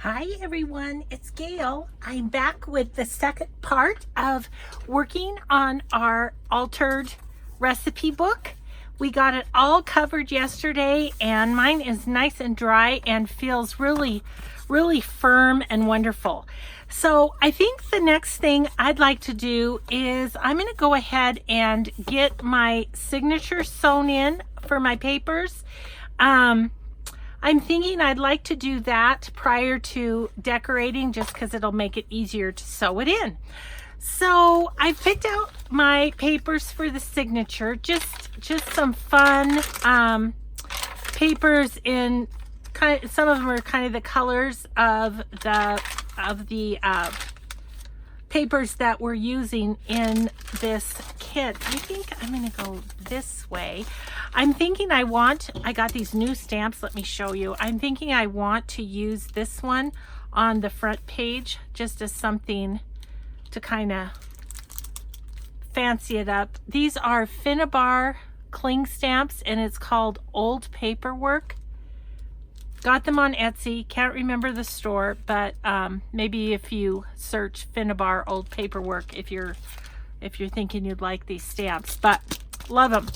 Hi everyone, it's Gail. I'm back with the second part of working on our altered recipe book. We got it all covered yesterday and mine is nice and dry and feels really firm and wonderful. So I think the next thing I'd like to do is I'm going to go ahead and get my signature sewn in for my papers. I'm thinking I'd like to do that prior to decorating just because it'll make it easier to sew it in. So I picked out my papers for the signature, just some fun papers in some of them are kind of the colors of the papers that we're using in this kit. I think I'm going to go this way. I'm thinking I got these new stamps. Let me show you. I'm thinking I want to use this one on the front page just as something to kind of fancy it up. These are Finnabar cling stamps and it's called Old Paperwork. Got them on Etsy. Can't remember the store, but maybe if you search Finnabar Old Paperwork, if you're thinking you'd like these stamps, but love them.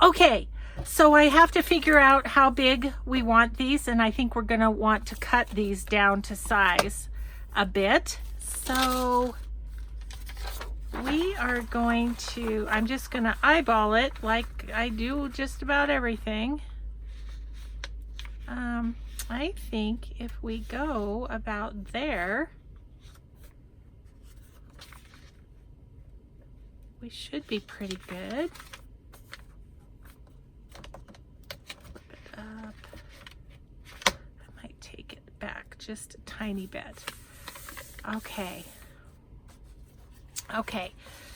Okay, so I have to figure out how big we want these, and I think we're gonna want to cut these down to size a bit. So we are going to, I'm just gonna eyeball it like I do just about everything. I think if we go about there, we should be pretty good. Flip it up. I might take it back just a tiny bit. Okay. Okay.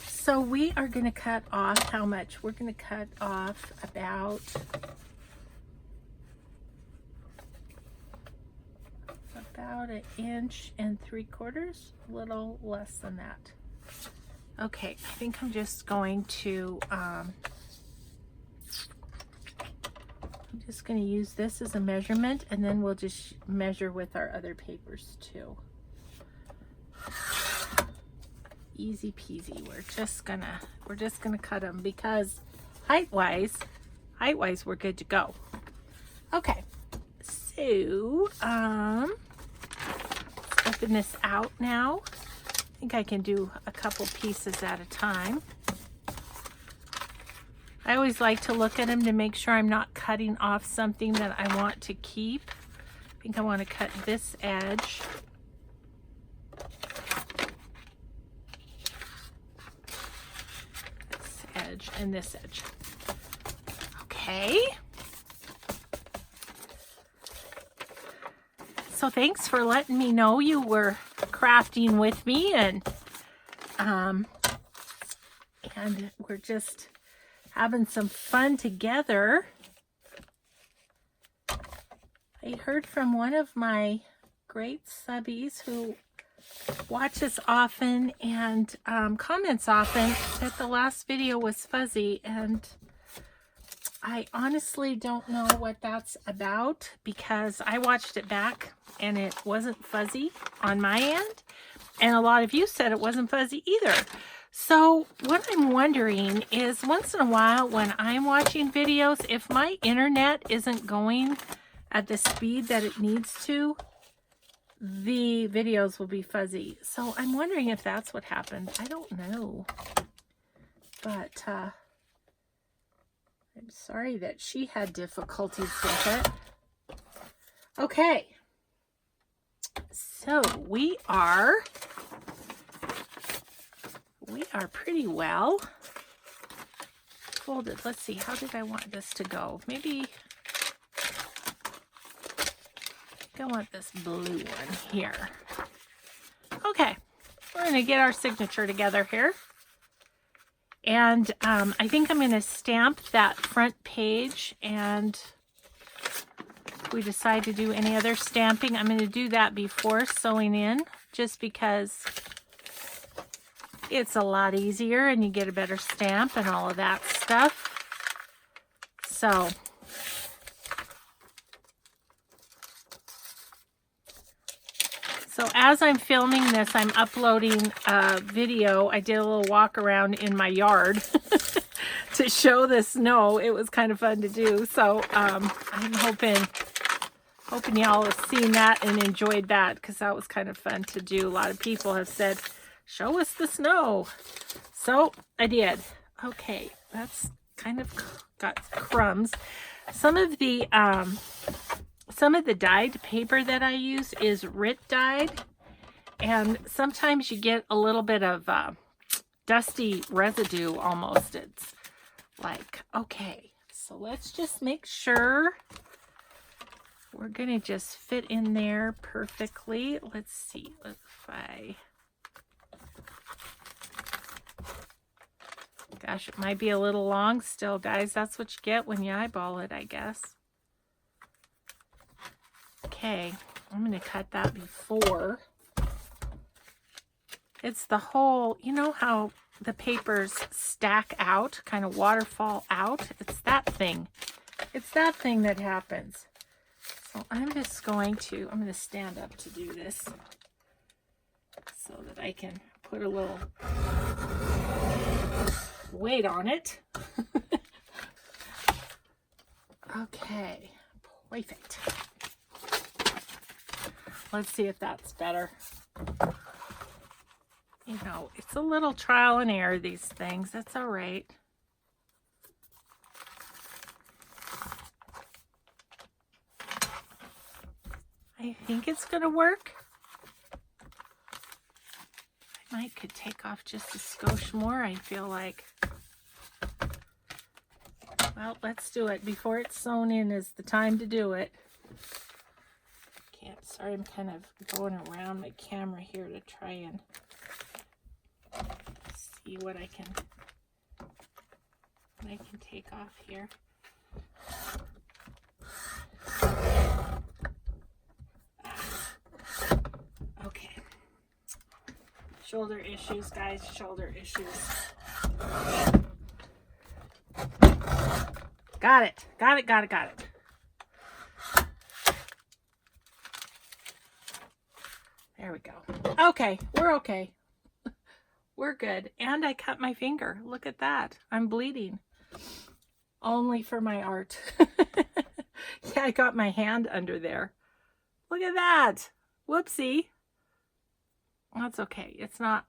So we are going to cut off how much? We're going to cut off about an 1.75 inches, a little less than that. Okay, I think I'm just going to use this as a measurement, and then we'll just measure with our other papers too. Easy peasy. We're just gonna cut them because height wise we're good to go. Okay, so let's open this out now. I think I can do a couple pieces at a time. I always like to look at them to make sure I'm not cutting off something that I want to keep. I think I want to cut this edge. This edge and this edge. Okay. So thanks for letting me know you were crafting with me, and we're just having some fun together. I heard from one of my great subbies who watches often and comments often that the last video was fuzzy, and I honestly don't know what that's about because I watched it back and it wasn't fuzzy on my end, and a lot of you said it wasn't fuzzy either. So what I'm wondering is, once in a while when I'm watching videos, if my internet isn't going at the speed that it needs to, the videos will be fuzzy. So I'm wondering if that's what happened. I don't know, but I'm sorry that she had difficulties with it. Okay, so we are pretty well folded. Let's see, how did I want this to go? Maybe I want this blue one here. Okay, we're going to get our signature together here. And I think I'm going to stamp that front page, and if we decide to do any other stamping, I'm going to do that before sewing in, just because it's a lot easier and you get a better stamp and all of that stuff. So So as I'm filming this, I'm uploading a video. I did a little walk around in my yard to show the snow. It was kind of fun to do. So I'm hoping y'all have seen that and enjoyed that, because that was kind of fun to do. A lot of people have said, show us the snow. So I did. Okay, that's kind of got crumbs. Some of the dyed paper that I use is RIT dyed, and sometimes you get a little bit of dusty residue almost. It's like, okay, so let's just make sure we're gonna just fit in there perfectly. Let's see if gosh, it might be a little long still, guys. That's what you get when you eyeball it, I guess. Okay, I'm going to cut that before. It's the whole, you know how the papers stack out, kind of waterfall out? It's that thing. It's that thing that happens. So I'm going to stand up to do this so that I can put a little weight on it. Okay, perfect. Let's see if that's better. You know, it's a little trial and error, these things. That's all right. I think it's going to work. I could take off just a skosh more, I feel like. Well, let's do it. Before it's sewn in is the time to do it. Sorry, I'm kind of going around my camera here to try and see what I can take off here. Okay. Shoulder issues, guys, shoulder issues. Got it. There we go. Okay, we're okay. We're good. And I cut my finger. Look at that. I'm bleeding. Only for my art. Yeah, I got my hand under there. Look at that. Whoopsie. That's okay. It's not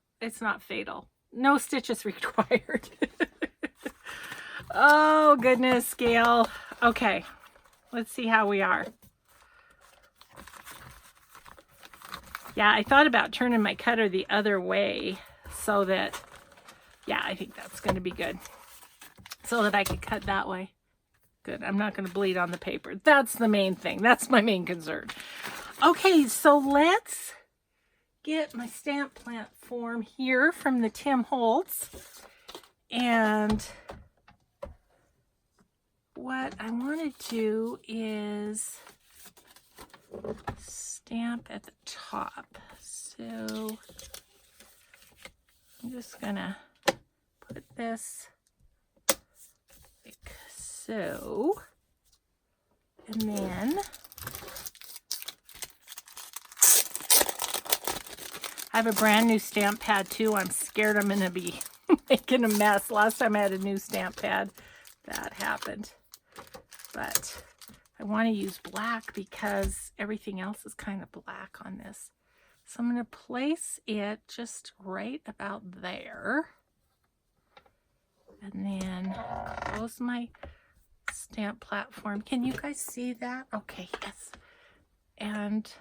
fatal. No stitches required. Oh, goodness, Gail. Okay. Let's see how we are. Yeah, I thought about turning my cutter the other way so that, yeah, I think that's going to be good. So that I could cut that way. Good. I'm not going to bleed on the paper. That's the main thing. That's my main concern. Okay, so let's get my stamp plant form here from the Tim Holtz. And what I want to do is stamp at the top. So I'm just gonna put this like so, and then I have a brand new stamp pad too. I'm scared I'm gonna be making a mess. Last time I had a new stamp pad, that happened. But I want to use black because everything else is kind of black on this. So I'm going to place it just right about there. And then close my stamp platform. Can you guys see that? Okay, yes. And,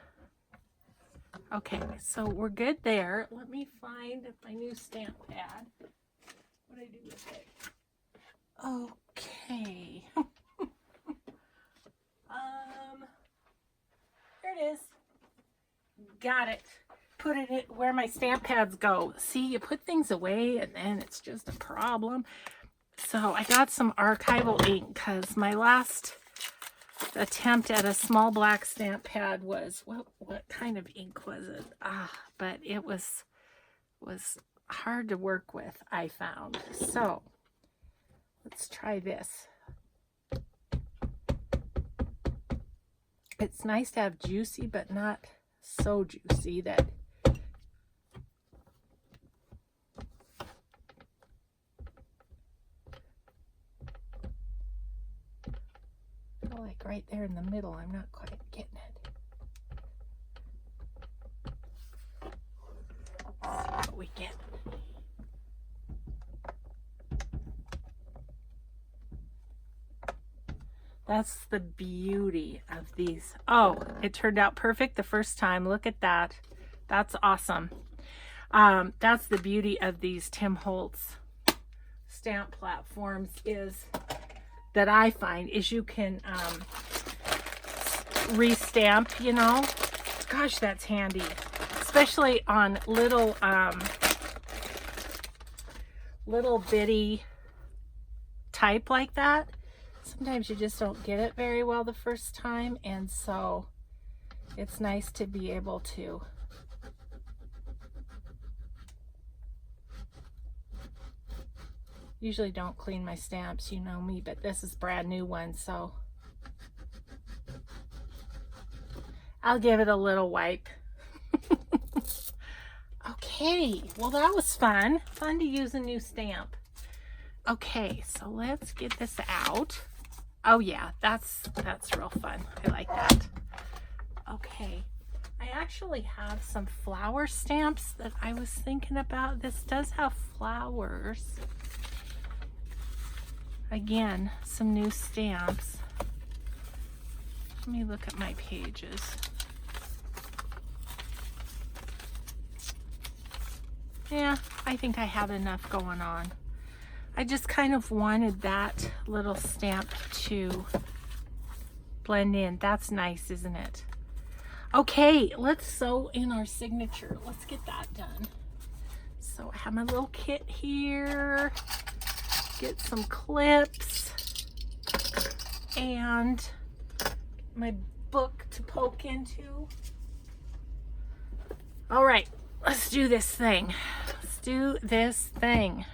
okay, so we're good there. Let me find my new stamp pad. What do I do with it? Okay. There it is. Got it. Put it where my stamp pads go. See, you put things away and then it's just a problem. So I got some Archival Ink because my last attempt at a small black stamp pad was, what kind of ink was it? But it was hard to work with, I found. So let's try this. It's nice to have juicy but not so juicy that I feel like right there in the middle, I'm not quite getting it. Let's see what we get. That's the beauty of these. Oh, it turned out perfect the first time. Look at that. That's awesome. That's the beauty of these Tim Holtz stamp platforms is that I find is you can restamp, you know. Gosh, that's handy. Especially on little bitty type like that. Sometimes you just don't get it very well the first time, and so it's nice to be able to usually don't clean my stamps, you know me, but this is brand new one, so I'll give it a little wipe. Okay, well that was fun to use a new stamp. Okay, so let's get this out. Oh yeah, that's real fun. I like that. Okay, I actually have some flower stamps that I was thinking about. This does have flowers. Again, some new stamps. Let me look at my pages. Yeah, I think I have enough going on. I just kind of wanted that little stamp to blend in. That's nice, isn't it? Okay, let's sew in our signature. Let's get that done. So I have my little kit here. Get some clips and my book to poke into. All right, let's do this thing. Let's do this thing.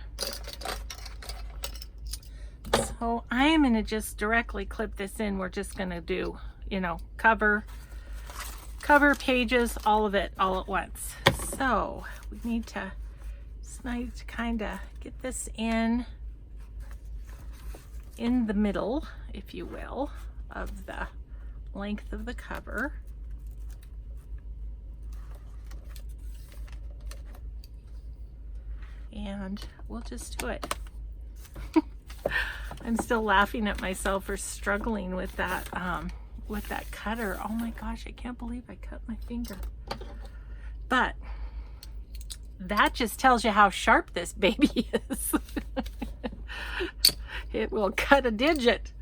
So I am going to just directly clip this in. We're just going to do, you know, cover pages, all of it, all at once. So we need to, it's nice to kind of get this in the middle, if you will, of the length of the cover. And we'll just do it. I'm still laughing at myself for struggling with that cutter. Oh my gosh, I can't believe I cut my finger. But that just tells you how sharp this baby is. It will cut a digit.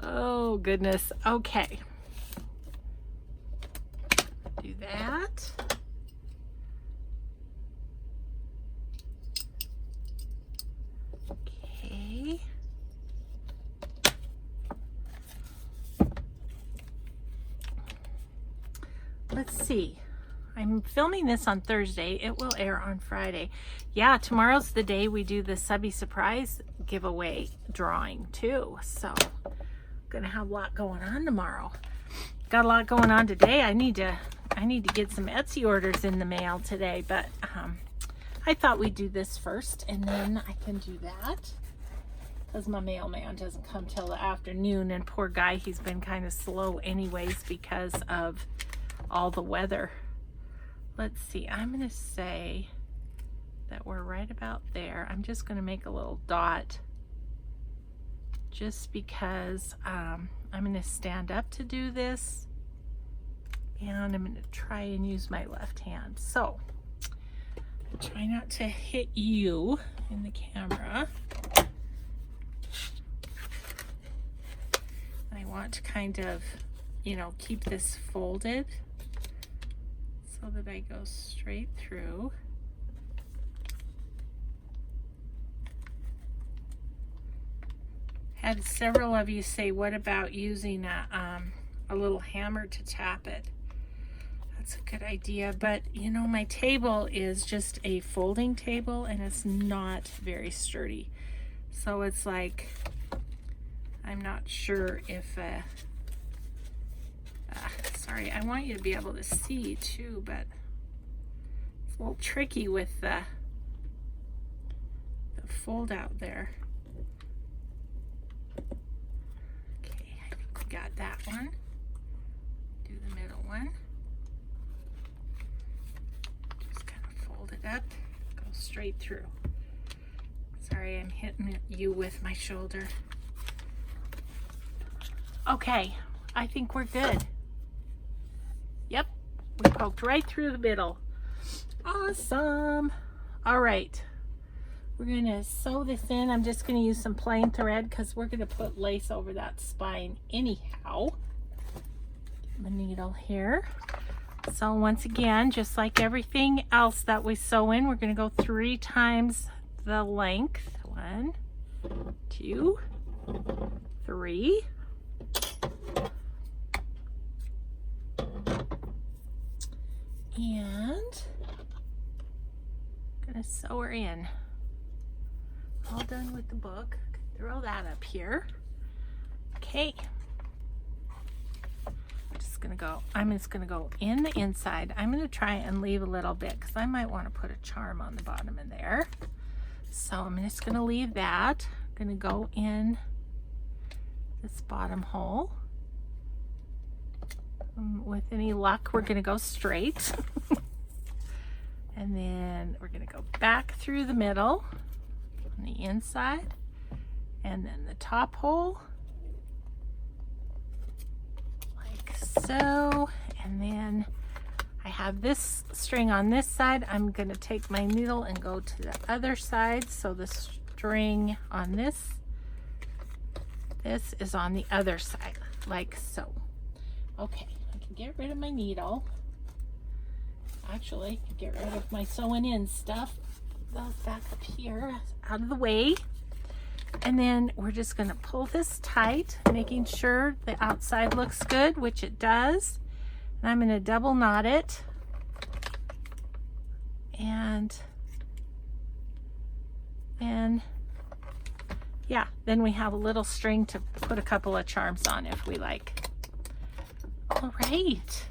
Oh goodness. Okay. Do that. Okay. Let's see. I'm filming this on Thursday. It will air on Friday. Yeah, tomorrow's the day we do the subby surprise giveaway drawing too. So gonna have a lot going on tomorrow. Got a lot going on today. I need to get some Etsy orders in the mail today, but I thought we'd do this first and then I can do that because my mailman doesn't come till the afternoon, and poor guy, he's been kind of slow anyways because of all the weather. Let's see, I'm gonna say that we're right about there. I'm just gonna make a little dot just because I'm gonna stand up to do this, and I'm gonna try and use my left hand. So try not to hit you in the camera. I want to kind of, you know, keep this folded so that I go straight through. Had several of you say, what about using a little hammer to tap it? That's a good idea, but you know, my table is just a folding table and it's not very sturdy. So it's like, I'm not sure if, Sorry, I want you to be able to see too, but it's a little tricky with the fold out there. Okay, I think we got that one. Do the middle one. Just kind of fold it up, go straight through. Sorry, I'm hitting you with my shoulder. Okay, I think we're good. Yep, we poked right through the middle. Awesome. All right, we're gonna sew this in. I'm just gonna use some plain thread because we're gonna put lace over that spine anyhow. Get my needle here. So once again, just like everything else that we sew in, we're gonna go 3 times the length. 1, 2, 3. And I'm gonna sew her in. All done with the book. Throw that up here. Okay. I'm just gonna go in the inside. I'm gonna try and leave a little bit because I might want to put a charm on the bottom of there. So I'm just gonna leave that. I'm gonna go in this bottom hole. With any luck, we're gonna go straight. And then we're gonna go back through the middle on the inside, and then the top hole, like so. And then I have this string on this side. I'm gonna take my needle and go to the other side. So the string on this is on the other side, like so. Okay, I can get rid of my needle. Actually, get rid of my sewing in stuff. Those back up here, out of the way. And then we're just gonna pull this tight, making sure the outside looks good, which it does. And I'm gonna double knot it. And then, yeah, then we have a little string to put a couple of charms on if we like. All right.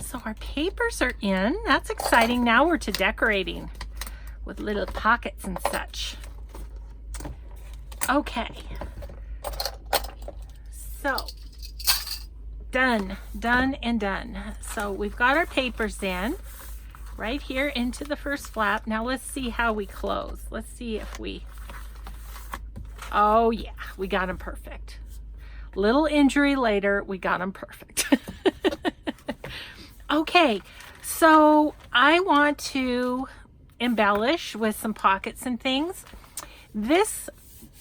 So our papers are in. That's exciting. Now we're to decorating with little pockets and such. Okay. So done and done. So we've got our papers in right here into the first flap. Now let's see how we close. Let's see if we, oh yeah, we got them perfect. Little injury later, we got them perfect. Okay, so I want to embellish with some pockets and things. This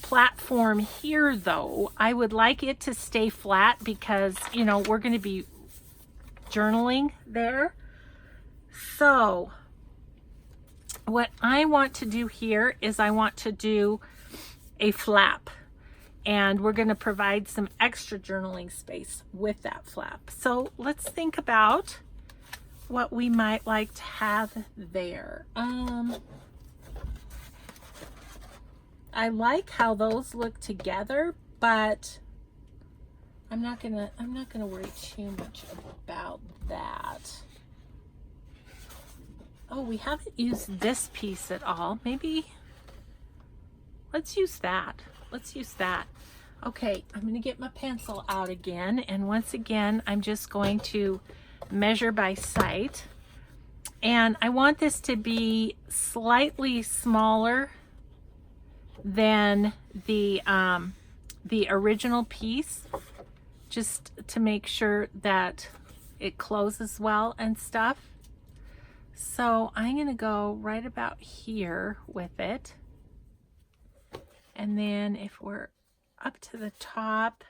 platform here, though, I would like it to stay flat because, you know, we're going to be journaling there. So what I want to do here is I want to do a flap. And we're going to provide some extra journaling space with that flap. So let's think about what we might like to have there. I like how those look together, but I'm not gonna worry too much about that. Oh, we haven't used this piece at all. Maybe let's use that. Let's use that. Okay, I'm gonna get my pencil out again, and once again, I'm just going to measure by sight. And I want this to be slightly smaller than the original piece, just to make sure that it closes well and stuff. So I'm gonna go right about here with it. And then if we're up to the top,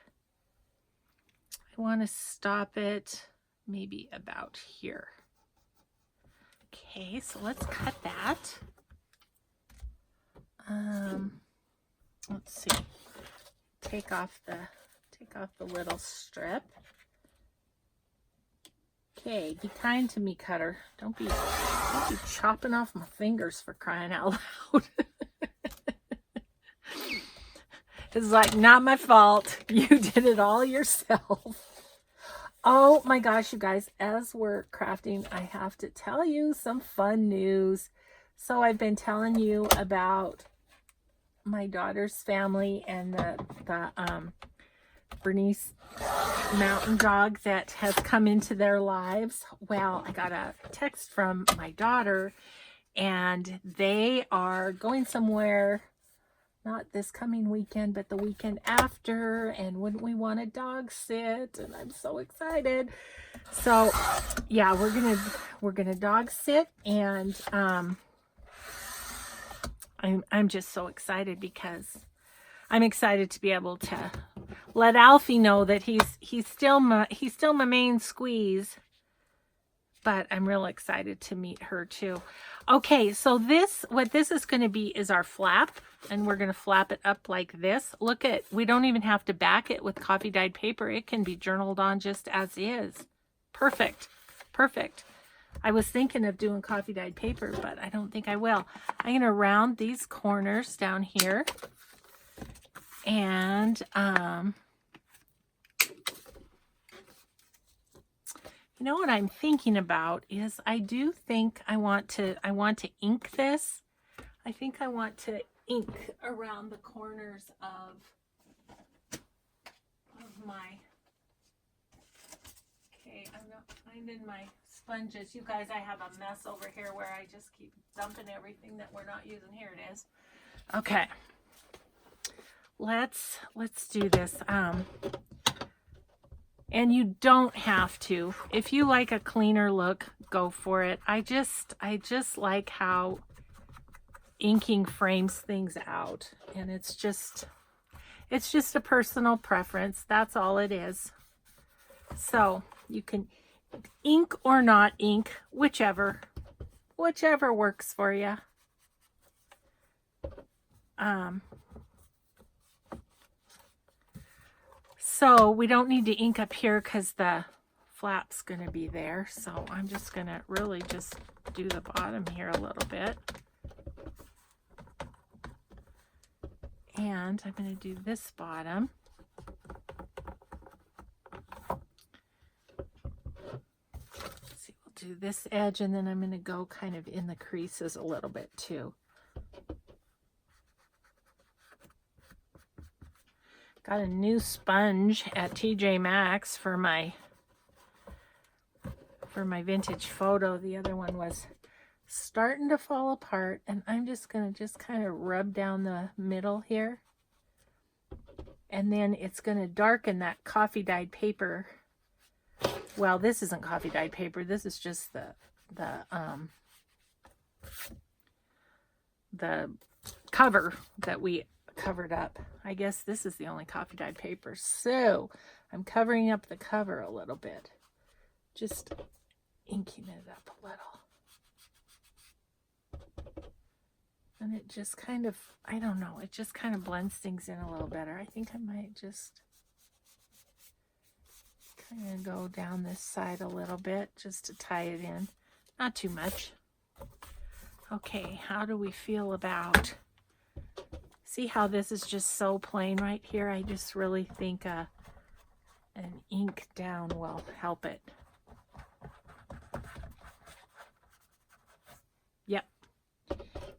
I want to stop it maybe about here. Okay, so let's cut that. Let's see. Take off the little strip. Okay, be kind to me, cutter. Don't be chopping off my fingers, for crying out loud. It's like, not my fault. You did it all yourself. Oh my gosh, you guys, as we're crafting, I have to tell you some fun news. So I've been telling you about my daughter's family and the Bernese mountain dog that has come into their lives. Well, I got a text from my daughter, and they are going somewhere, not this coming weekend, but the weekend after, and wouldn't we want a dog sit? And I'm so excited. So yeah, we're gonna dog sit, and I'm just so excited because I'm excited to be able to let Alfie know that he's still my main squeeze, but I'm real excited to meet her too. Okay, so what this is going to be is our flap, and we're going to flap it up like this. Look at, we don't even have to back it with coffee dyed paper. It can be journaled on just as is. Perfect. Perfect. I was thinking of doing coffee dyed paper, but I don't think I will. I'm going to round these corners down here. And you know what I'm thinking about is I do think I want to ink this. I think I want to ink around the corners of my, okay, I'm not finding my sponges. You guys, I have a mess over here where I just keep dumping everything that we're not using. Here it is. Okay. Let's do this. And you don't have to. If you like a cleaner look, go for it. I just like how inking frames things out, and it's just a personal preference. That's all it is. So you can ink or not ink, whichever works for you. So we don't need to ink up here because the flap's going to be there. So I'm just going to really just do the bottom here a little bit. And I'm going to do this bottom. Let's see, we'll do this edge, and then I'm going to go kind of in the creases a little bit too. Got a new sponge at TJ Maxx for my vintage photo. The other one was starting to fall apart, and I'm just going to kind of rub down the middle here. And then it's going to darken that coffee dyed paper. Well, this isn't coffee dyed paper. This is just the cover that we covered up. I guess this is the only coffee dyed paper, so I'm covering up the cover a little bit, just inking it up a little, and it just kind of, I don't know, it just kind of blends things in a little better. I think I might just kind of go down this side a little bit just to tie it in, not too much. Okay, how do we feel about, see how this is just so plain right here? I just really think an ink down will help it.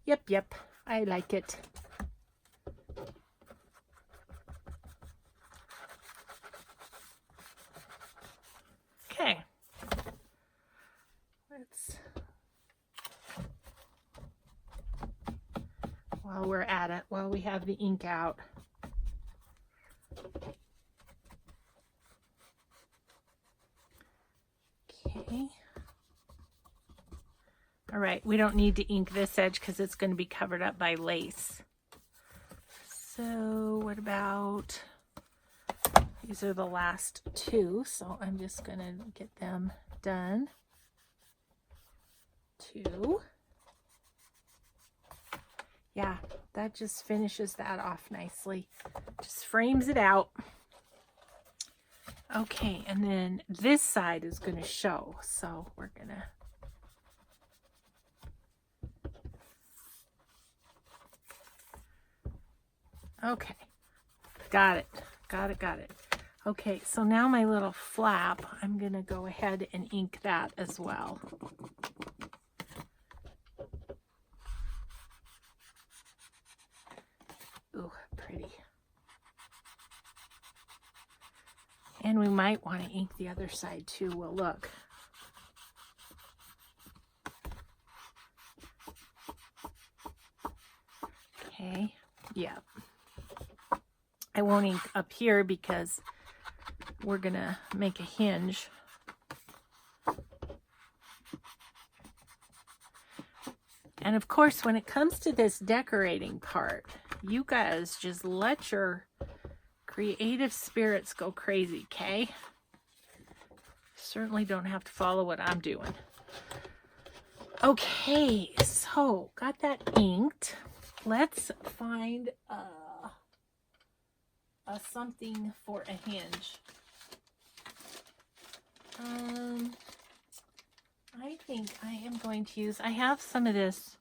Yep. Yep. I like it. Okay. While we're at it, while we have the ink out. Okay. All right, we don't need to ink this edge because it's going to be covered up by lace. So what about, these are the last two, so I'm just going to get them done. Two. Yeah, that just finishes that off nicely. Just frames it out. Okay, and then this side is going to show, so we're going to, okay, got it. Okay, so now my little flap, I'm going to go ahead and ink that as well. Ooh, pretty. And we might want to ink the other side too. We'll look. Okay, yeah. I won't ink up here because we're gonna make a hinge. And of course, when it comes to this decorating part, you guys just let your creative spirits go crazy, okay? Certainly don't have to follow what I'm doing. Okay, so got that inked. Let's find something for a hinge. I think I am going to use, I have some of this.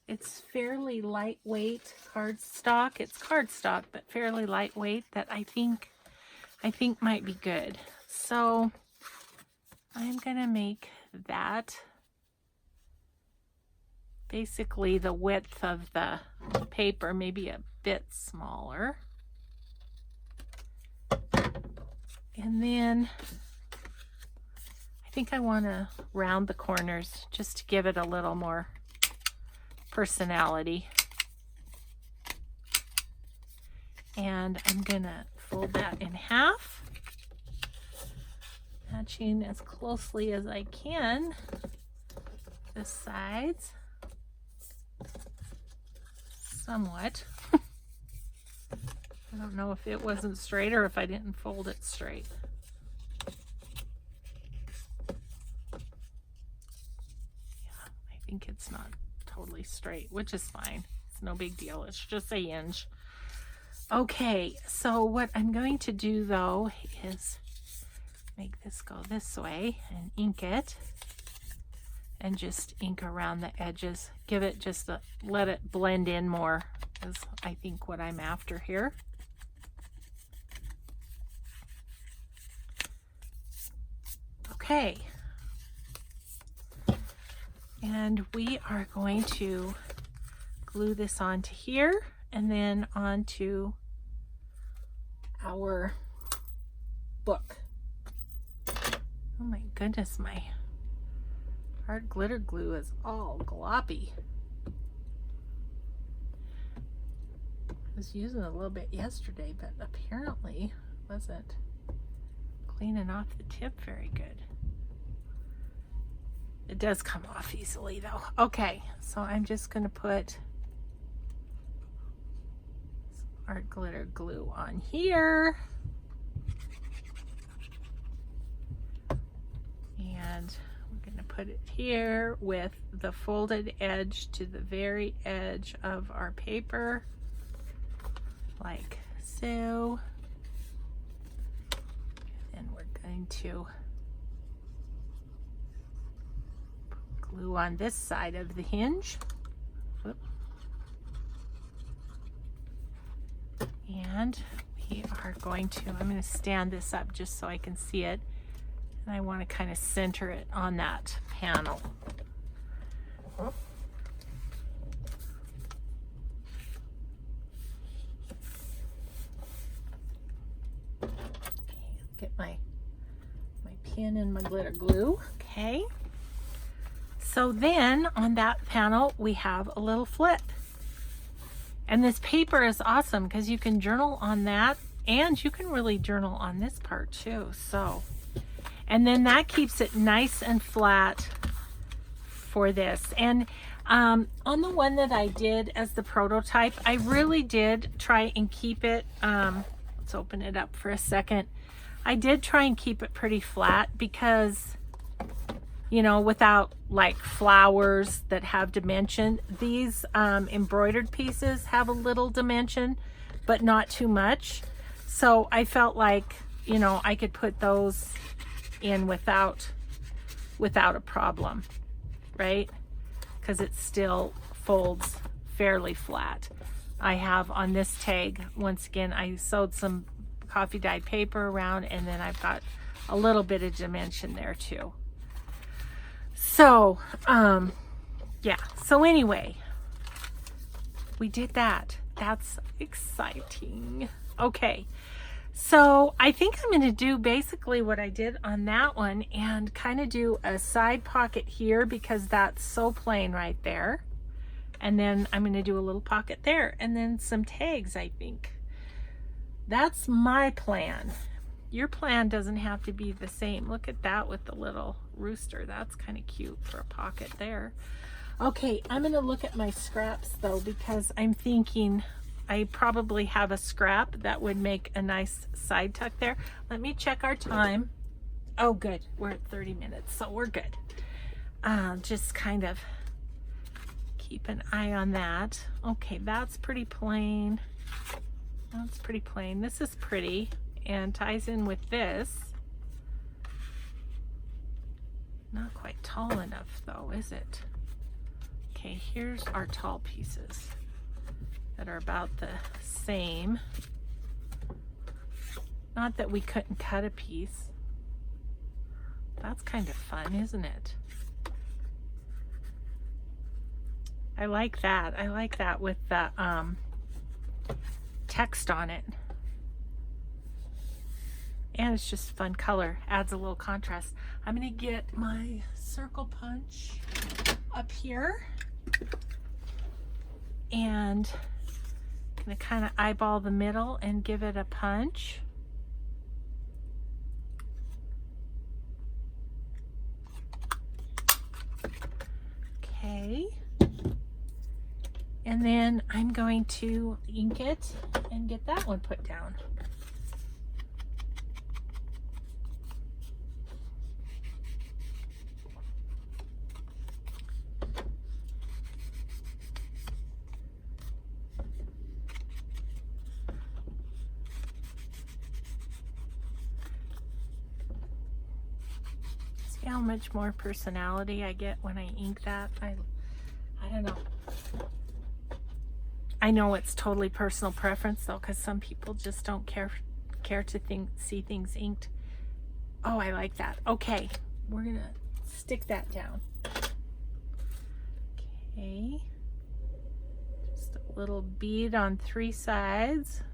It's fairly lightweight cardstock. It's cardstock, but fairly lightweight that I think might be good. So I'm gonna make that basically the width of the paper, maybe a bit smaller. And then I think I want to round the corners just to give it a little more personality. And I'm gonna fold that in half, matching as closely as I can the sides, somewhat. I don't know if it wasn't straight or if I didn't fold it straight. Yeah, I think it's not totally straight, which is fine. It's no big deal. It's just a hinge. Okay, so what I'm going to do though is make this go this way and ink it, and just ink around the edges. Give it just a, let it blend in more is I think what I'm after here. Okay, and we are going to glue this onto here and then onto our book. Oh my goodness, my hard glitter glue is all gloppy. I was using a little bit yesterday, but apparently wasn't cleaning off the tip very good. It does come off easily though. Okay, so I'm just going to put some art glitter glue on here. And we're going to put it here with the folded edge to the very edge of our paper, like so. And we're going to glue on this side of the hinge. Whoop. And we are going to, I'm going to stand this up just so I can see it. And I want to kind of center it on that panel. Okay, get my pin and my glitter glue. Okay. So then on that panel, we have a little flip. And this paper is awesome because you can journal on that and you can really journal on this part too. So, and then that keeps it nice and flat for this. And on the one that I did as the prototype, I really did try and keep it, let's open it up for a second. I did try and keep it pretty flat because, you know, without like flowers that have dimension. These embroidered pieces have a little dimension, but not too much. So I felt like, you know, I could put those in without a problem, right? Because it still folds fairly flat. I have on this tag, once again, I sewed some coffee dyed paper around, and then I've got a little bit of dimension there too. So, yeah. So anyway, we did that. That's exciting. Okay. So I think I'm going to do basically what I did on that one and kind of do a side pocket here because that's so plain right there. And then I'm going to do a little pocket there and then some tags, I think. That's my plan. Your plan doesn't have to be the same. Look at that with the little rooster. That's kind of cute for a pocket there. Okay, I'm going to look at my scraps though because I'm thinking I probably have a scrap that would make a nice side tuck there. Let me check our time. Oh, good. We're at 30 minutes, so we're good. Just kind of keep an eye on that. Okay, that's pretty plain. That's pretty plain. This is pretty and ties in with this. Not quite tall enough though, is it? Okay, here's our tall pieces that are about the same. Not that we couldn't cut a piece. That's kind of fun, isn't it? I like that. I like that with the text on it. And it's just fun color. Adds a little contrast. I'm going to get my circle punch up here. And I'm going to kind of eyeball the middle and give it a punch. Okay. And then I'm going to ink it and get that one put down. See how much more personality I get when I ink that? I don't know. I know it's totally personal preference though, because some people just don't care to see things inked. Oh, I like that. Okay, we're gonna stick that down. Okay, just a little bead on 3 sides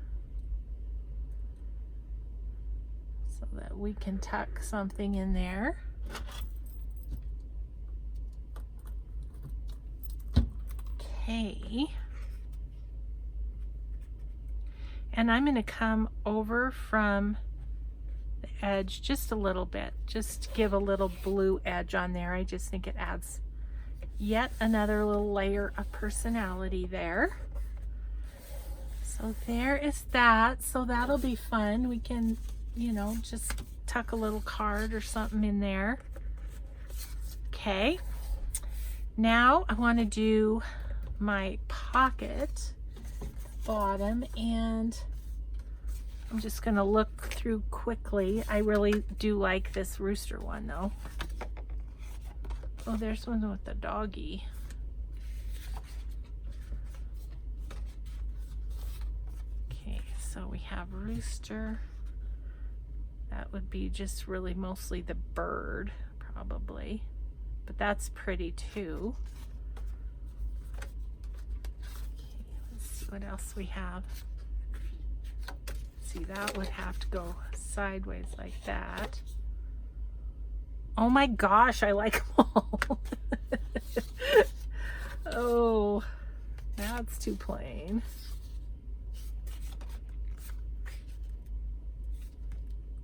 so that we can tuck something in there. Okay. And I'm going to come over from the edge just a little bit, just to give a little blue edge on there. I just think it adds yet another little layer of personality there. So there is that. So that'll be fun. We can, you know, just tuck a little card or something in there. Okay. Now I want to do my pocket bottom, and I'm just going to look through quickly. I really do like this rooster one though. Oh, there's one with the doggy. Okay, so we have rooster. That would be just really mostly the bird probably, but that's pretty too. What else we have? See, that would have to go sideways like that. Oh my gosh, I like them all. Oh, that's too plain.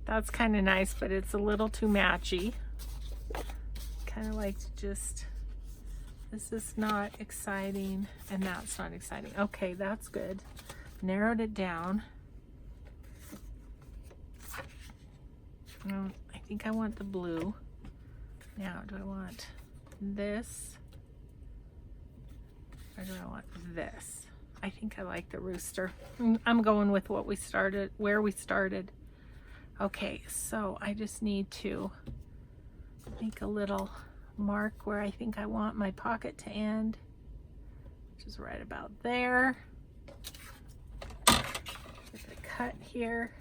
That's kind of nice, but it's a little too matchy. Kind of like to just... This is not exciting, and that's not exciting. Okay, that's good. Narrowed it down. Oh, I think I want the blue. Now, do I want this? Or do I want this? I think I like the rooster. I'm going with what we started, where we started. Okay, so I just need to make a little mark where I think I want my pocket to end, which is right about there. Get a cut here.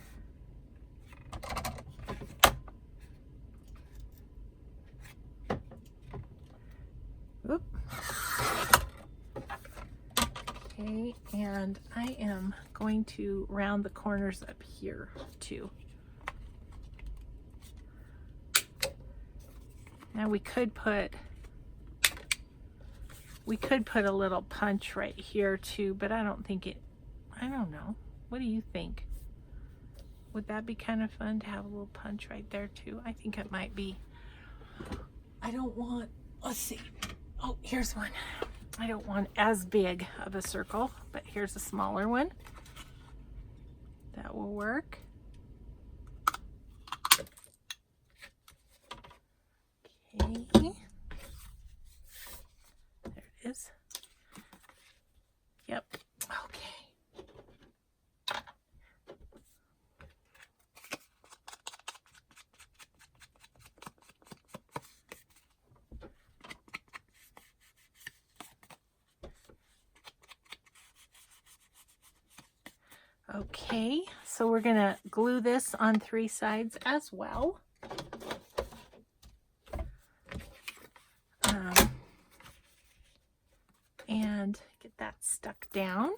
And I am going to round the corners up here too. Now we could put a little punch right here too, but I don't know. What do you think? Would that be kind of fun to have a little punch right there too? I think it might be. I don't want, let's see. Oh, here's one. I don't want as big of a circle, but here's a smaller one. That will work. Okay. There it is. Yep. Okay. Okay, so we're going to glue this on 3 sides as well. And get that stuck down.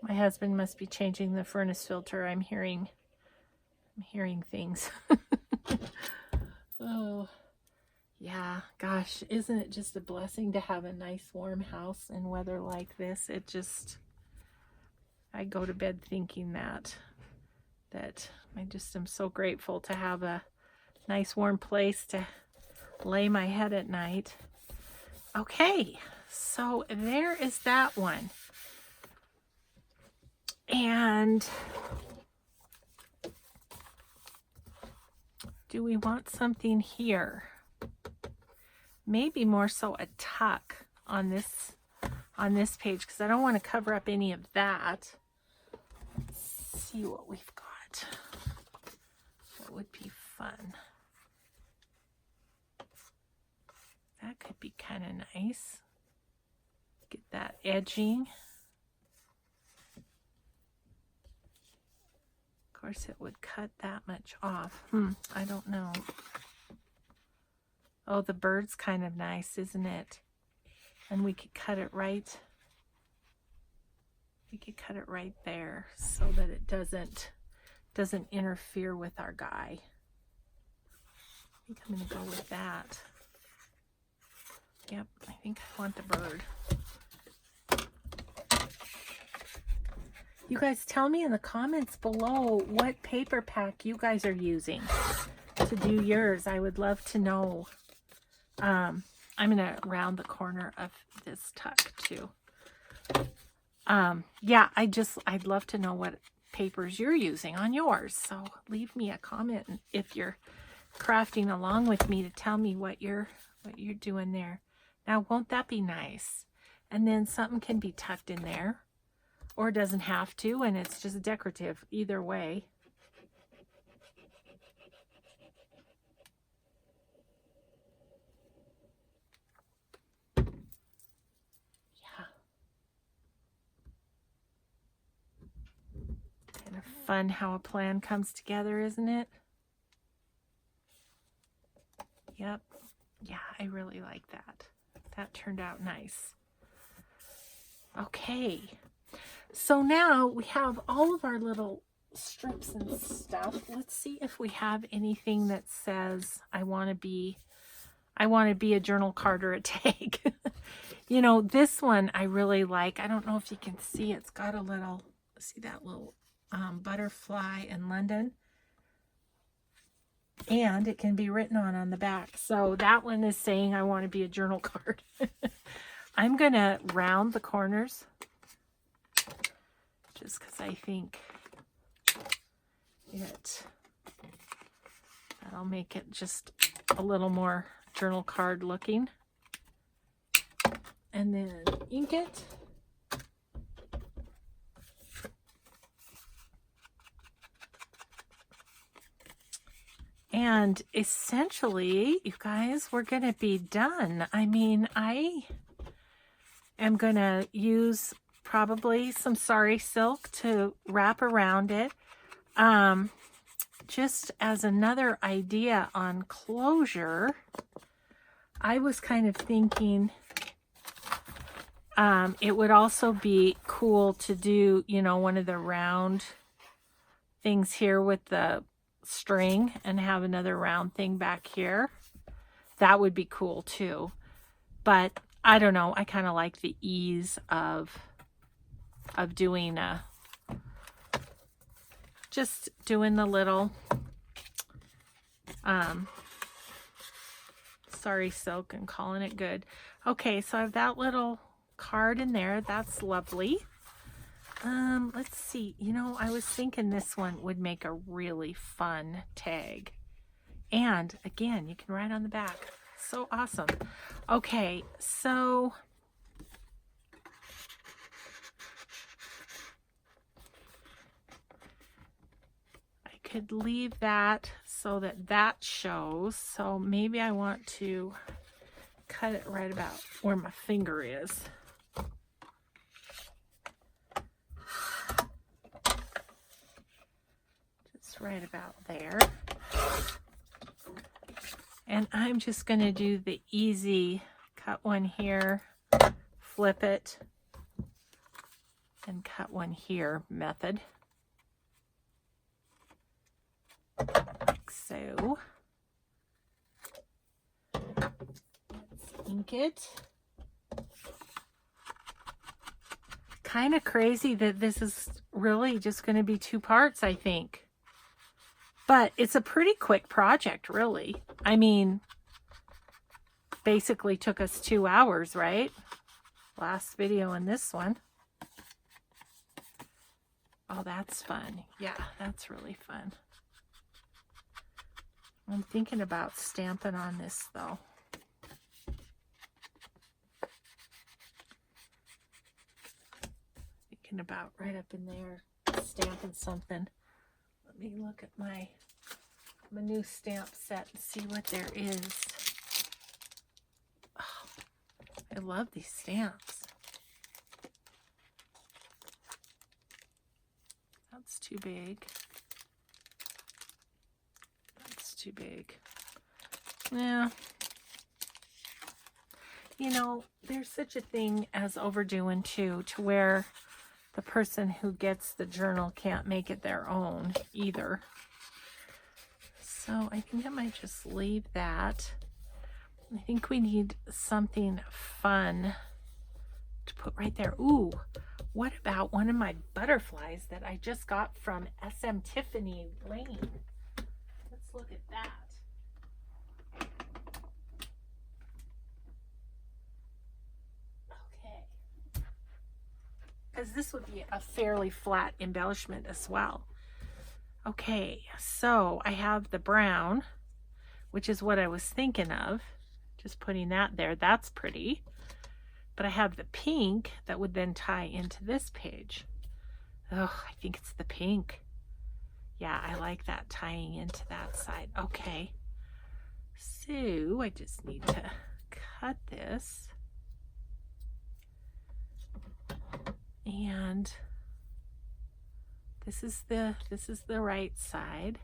My husband must be changing the furnace filter. I'm hearing things. Oh. Yeah, gosh, isn't it just a blessing to have a nice warm house in weather like this? I go to bed thinking that I just am so grateful to have a nice warm place to lay my head at night. Okay, so there is that one. And do we want something here? Maybe more so a tuck on this page, because I don't want to cover up any of that. Let's see what we've got. That would be fun. That could be kind of nice. Get that edging. Of course, it would cut that much off. I don't know. Oh, the bird's kind of nice, isn't it? And we could cut it right. We could cut it right there so that it doesn't interfere with our guy. I think I'm going to go with that. Yep, I think I want the bird. You guys tell me in the comments below what paper pack you guys are using to do yours. I would love to know. I'm going to round the corner of this tuck too. Yeah, I'd love to know what papers you're using on yours. So leave me a comment if you're crafting along with me to tell me what you're doing there. Now, won't that be nice? And then something can be tucked in there, or doesn't have to, and it's just decorative either way. Kind of fun how a plan comes together, isn't it? Yep. Yeah, I really like that. That turned out nice. Okay. So now we have all of our little strips and stuff. Let's see if we have anything that says I want to be a journal card or a tag. You know, this one I really like. I don't know if you can see. It's got a little, see that little butterfly in London, and it can be written on the back. So that one is saying I want to be a journal card. I'm gonna round the corners just because I think that'll make it just a little more journal card looking. And then ink it. And essentially, you guys, we're going to be done. I mean, I am going to use probably some sari silk to wrap around it. Just as another idea on closure, I was kind of thinking it would also be cool to do, you know, one of the round things here with the string and have another round thing back here. That would be cool too. But I don't know. I kind of like the ease of doing just doing the little sorry silk and calling it good. Okay, so I have that little card in there. That's lovely. Let's see. You know, I was thinking this one would make a really fun tag. And again, you can write on the back. So awesome. Okay, so I could leave that so that that shows. So maybe I want to cut it right about where my finger is. Just right about there. And I'm just going to do the easy cut one here, flip it, and cut one here method. Like so. Let's ink it. Kind of crazy that this is really just going to be 2 parts, I think. But it's a pretty quick project, really. I mean, basically took us 2 hours, right? Last video and this one. Oh, that's fun. Yeah, that's really fun. I'm thinking about stamping on this, though. Thinking about right up in there, stamping something. Let me look at my new stamp set and see what there is. Oh, I love these stamps. That's too big. That's too big. Yeah. You know, there's such a thing as overdoing too, to where the person who gets the journal can't make it their own either. So I think I might just leave that. I think we need something fun to put right there. Ooh, what about one of my butterflies that I just got from SM Tiffany Lane? Let's look at that. Because this would be a fairly flat embellishment as well. Okay, so I have the brown, which is what I was thinking of. Just putting that there, that's pretty. But I have the pink that would then tie into this page. Oh, I think it's the pink. Yeah, I like that tying into that side. Okay, so I just need to cut this. And this is the right side.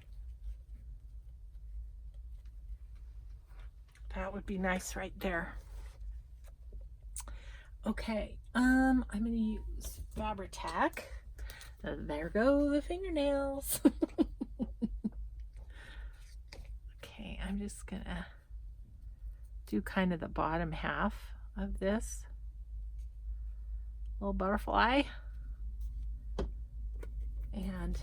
That would be nice right there. Okay, I'm gonna use Fabri-Tac. There go the fingernails. Okay, I'm just gonna do kind of the bottom half of this little butterfly, and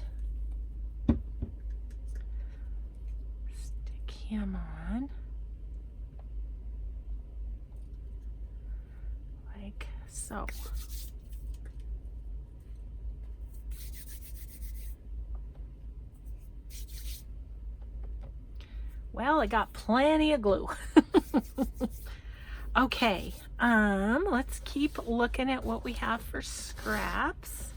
stick him on like so. Well, I got plenty of glue. Okay, let's keep looking at what we have for scraps.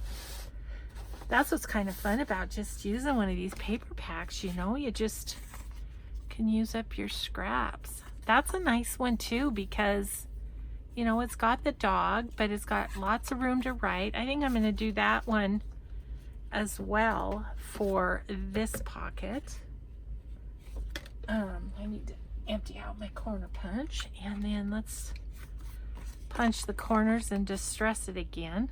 That's what's kind of fun about just using one of these paper packs, you know, you just can use up your scraps. That's a nice one too, because, you know, it's got the dog, but it's got lots of room to write. I think I'm going to do that one as well for this pocket. I need to empty out my corner punch, and then let's punch the corners and distress it again.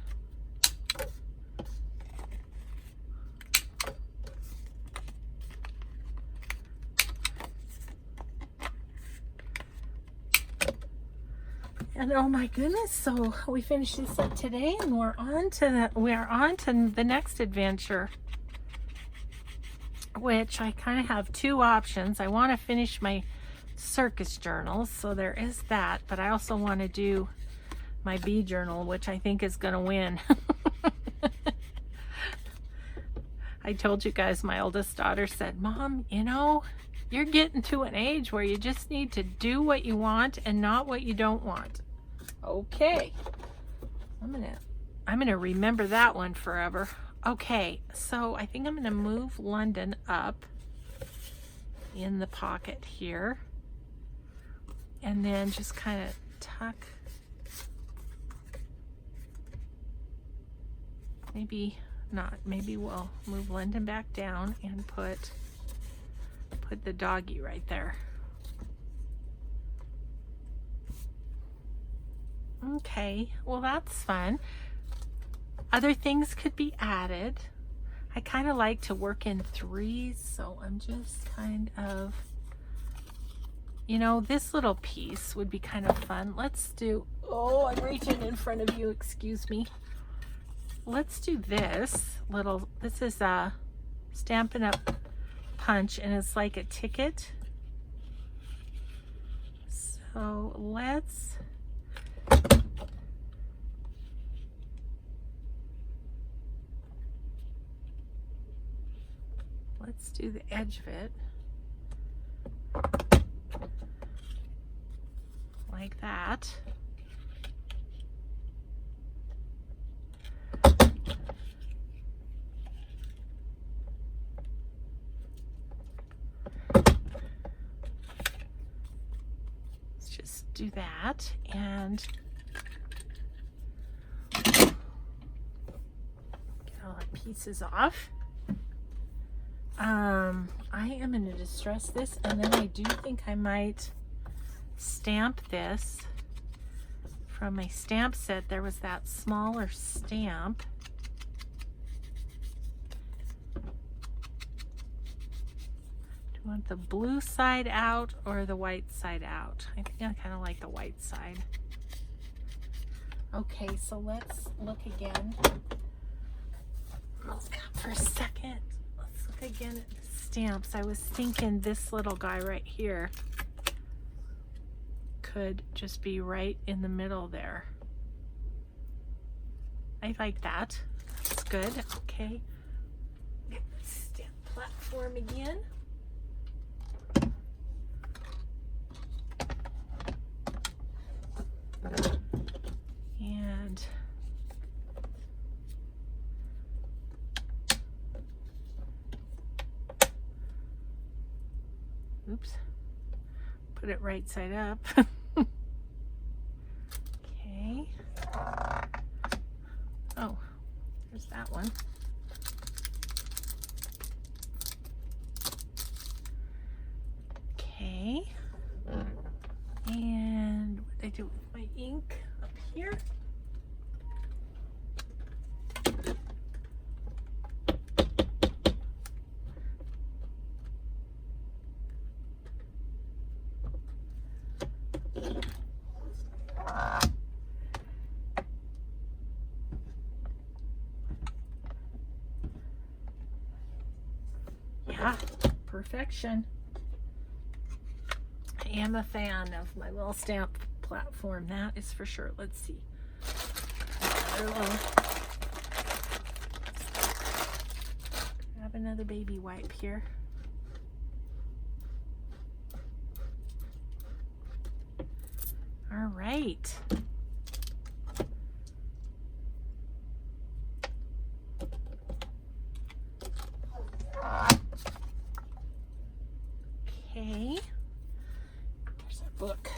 And oh my goodness, so we finished this up today, and we're on to the next adventure, which I kind of have two options. I want to finish my circus journals, so there is that, but I also want to do my bee journal, which I think is going to win. I told you guys my oldest daughter said, "Mom, you know, you're getting to an age where you just need to do what you want and not what you don't want." Okay, I'm gonna remember that one forever. Okay, so I think I'm gonna move London up in the pocket here, and then just kind of tuck, maybe not, maybe we'll move London back down and put the doggy right there. Okay, well that's fun. Other things could be added. I kind of like to work in threes, so I'm just kind of, you know, this little piece would be kind of fun. Let's do, oh, I'm reaching in front of you, excuse me. Let's do this little, this is a Stampin' Up! Punch, and it's like a ticket. So let's do the edge of it like that. Let's just do that and get all the pieces off. I am going to distress this, and then I do think I might stamp this from my stamp set. There was that smaller stamp. Do you want the blue side out or the white side out? I think I kind of like the white side. Okay, so let's look again. Let's stop for a second. Let's look again at the stamps. I was thinking this little guy right here could just be right in the middle there. I like that. That's good. Okay. Get the stamp platform again. And oops, put it right side up. Okay. Oh, there's that one. Okay. And what did I do with my ink up here? Yeah, perfection. I am a fan of my little stamp platform, that is for sure. Let's see. Grab another baby wipe here. All right. Okay. There's our book.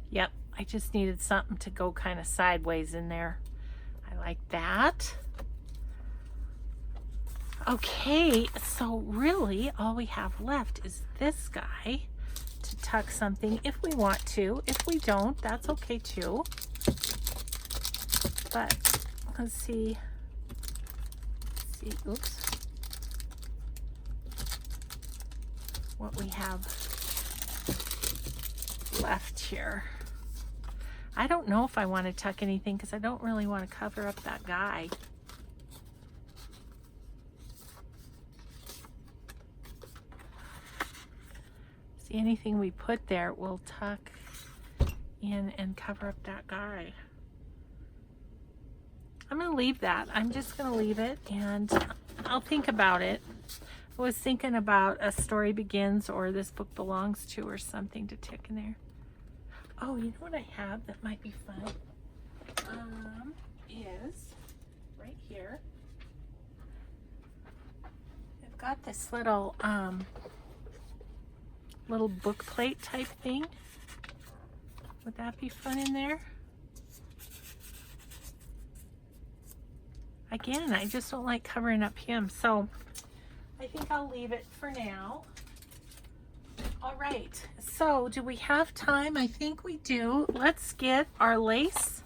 Yep, I just needed something to go kind of sideways in there. I like that. Okay, so really all we have left is this guy to tuck something if we want to. If we don't, that's okay too. But let's see. Oops. What we have left here. I don't know if I want to tuck anything because I don't really want to cover up that guy. See, anything we put there will tuck in and cover up that guy. I'm going to leave that. I'm just going to leave it and I'll think about it. I was thinking about A Story Begins or This Book Belongs To or something to tick in there. Oh, you know what I have that might be fun? Is right here. I've got this little little book plate type thing. Would that be fun in there? Again, I just don't like covering up him, so I think I'll leave it for now. All right, so do we have time? I think we do. Let's get our lace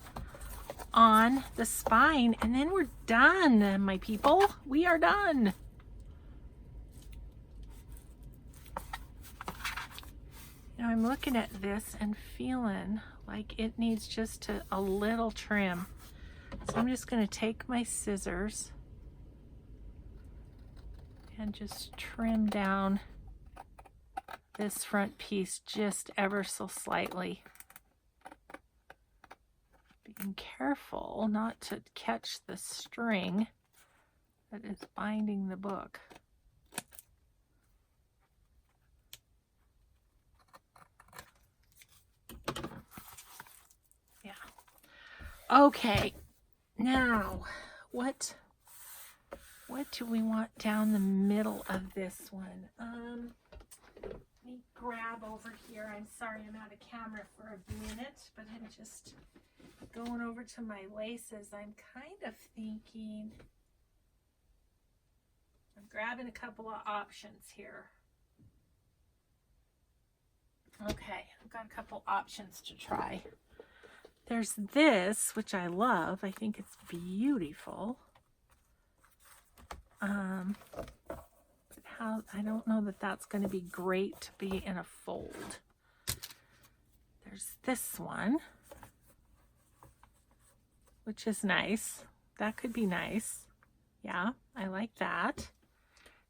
on the spine and then we're done, my people. We are done. Now I'm looking at this and feeling like it needs just a little trim. So I'm just going to take my scissors and just trim down this front piece just ever so slightly. Being careful not to catch the string that is binding the book. Yeah. Okay. Now, what do we want down the middle of this one? Let me grab over here. I'm sorry I'm out of camera for a minute, but I'm just going over to my laces. I'm kind of thinking, I'm grabbing a couple of options here. Okay, I've got a couple options to try. There's this, which I love. I think it's beautiful. I don't know that that's going to be great to be in a fold. There's this one, which is nice. That could be nice. Yeah, I like that.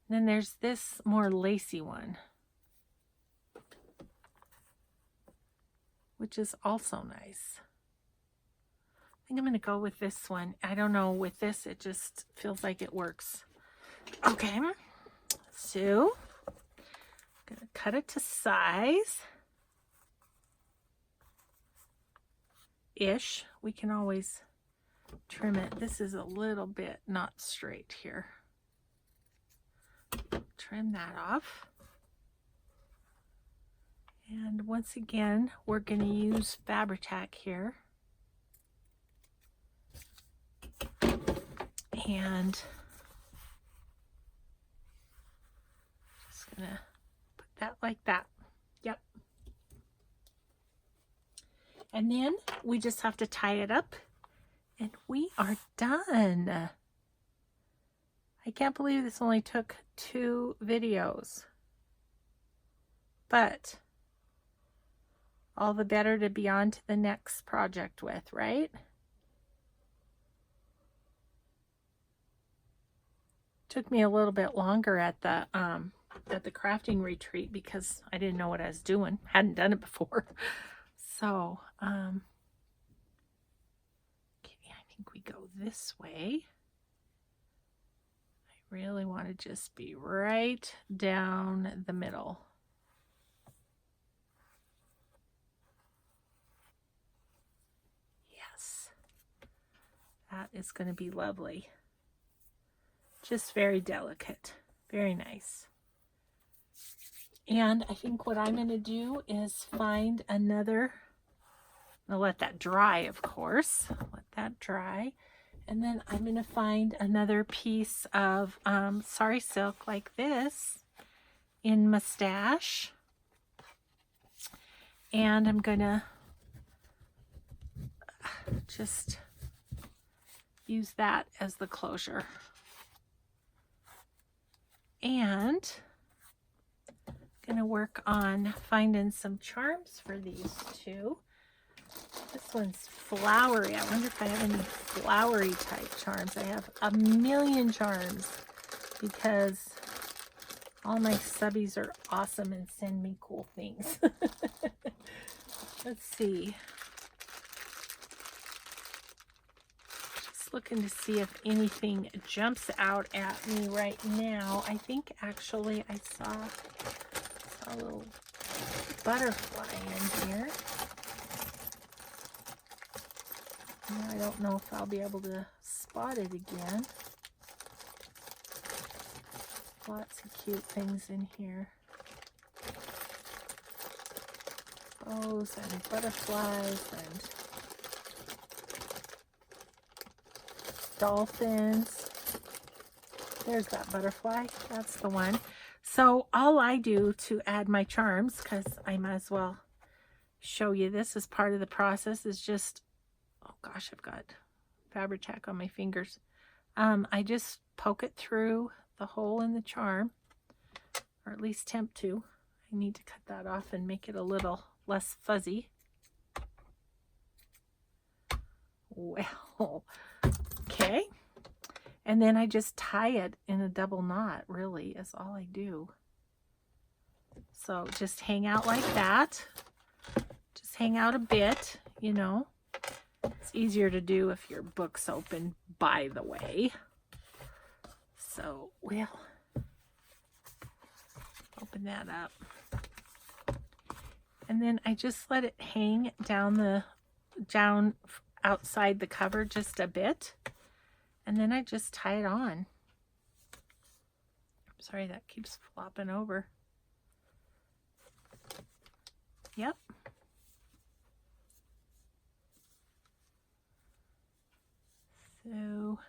And then there's this more lacy one, which is also nice. I think I'm going to go with this one. I don't know, with this, it just feels like it works. Okay, so I'm going to cut it to size-ish. We can always trim it. This is a little bit not straight here. Trim that off. And once again, we're going to use Fabri-Tac here. And just gonna put that like that. Yep. And then we just have to tie it up and we are done. I can't believe this only took 2 videos, but all the better to be on to the next project with, right? Took me a little bit longer at the crafting retreat because I didn't know what I was doing. Hadn't done it before. So, okay, I think we go this way. I really want to just be right down the middle. Yes. That is going to be lovely. Just very delicate. Very nice. And I think what I'm going to do is find another, I'll let that dry, of course. Let that dry. And then I'm going to find another piece of sari silk like this in Mustache. And I'm going to just use that as the closure. And I'm going to work on finding some charms for these two. This one's flowery. I wonder if I have any flowery type charms. I have a million charms because all my subbies are awesome and send me cool things. Let's see. Just looking to see if anything jumps out at me right now. I think actually I saw a little butterfly in here. I don't know if I'll be able to spot it again. Lots of cute things in here. Bows and butterflies and dolphins. There's that butterfly. That's the one. So all I do to add my charms, because I might as well show you this as part of the process, is just, oh gosh, I've got fabric tack on my fingers. I just poke it through the hole in the charm, or at least attempt to. I need to cut that off and make it a little less fuzzy. Well, okay. And then I just tie it in a double knot, really, is all I do. So just hang out like that. Just hang out a bit, you know. It's easier to do if your book's open, by the way. So we'll open that up. And then I just let it hang down outside the cover just a bit. And then I just tie it on. I'm sorry, that keeps flopping over. Yep. So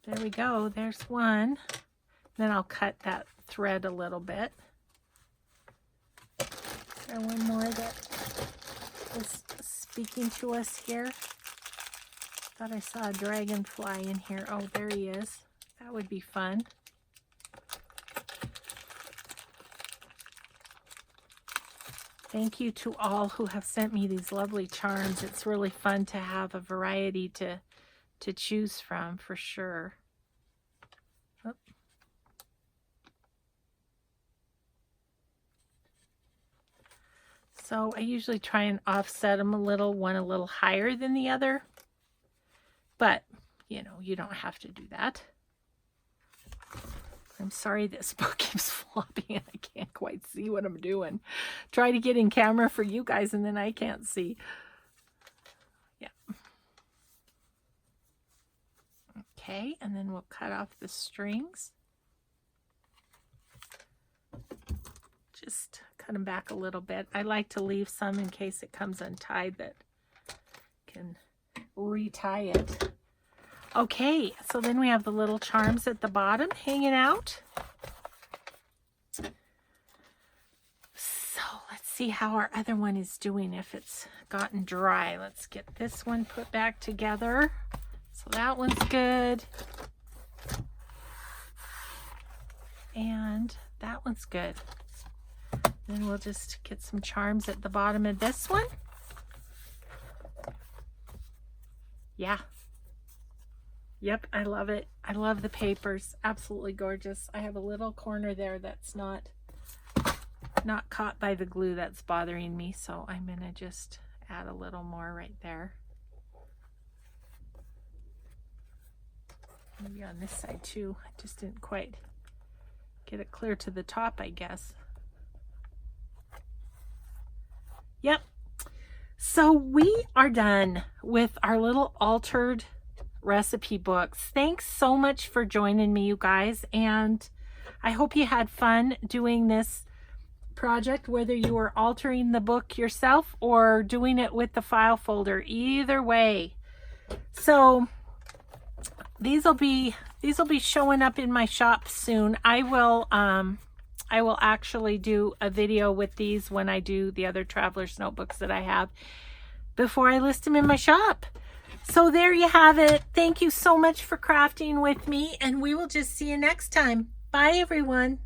there we go. There's one. Then I'll cut that thread a little bit. Is there one more that was speaking to us here? Thought I saw a dragonfly in here. Oh, there he is. That would be fun. Thank you to all who have sent me these lovely charms. It's really fun to have a variety to choose from, for sure. Oh. So I usually try and offset them a little, one a little higher than the other. But, you know, you don't have to do that. I'm sorry this book keeps flopping and I can't quite see what I'm doing. Try to get in camera for you guys and then I can't see. Yeah. Okay, and then we'll cut off the strings. Just cut them back a little bit. I like to leave some in case it comes untied that can retie it. Okay, so then we have the little charms at the bottom hanging out. So let's see how our other one is doing, if it's gotten dry. Let's get this one put back together. So that one's good. And that one's good. Then we'll just get some charms at the bottom of this one. Yeah. Yep, I love it. I love the papers. Absolutely gorgeous. I have a little corner there that's not caught by the glue that's bothering me, so I'm going to just add a little more right there. Maybe on this side too. I just didn't quite get it clear to the top, I guess. Yep. So we are done with our little altered recipe books. Thanks so much for joining me, you guys, and I hope you had fun doing this project, whether you were altering the book yourself or doing it with the file folder. Either way, So these will be showing up in my shop soon. I will actually do a video with these when I do the other traveler's notebooks that I have before I list them in my shop. So there you have it. Thank you so much for crafting with me, and we will just see you next time. Bye, everyone.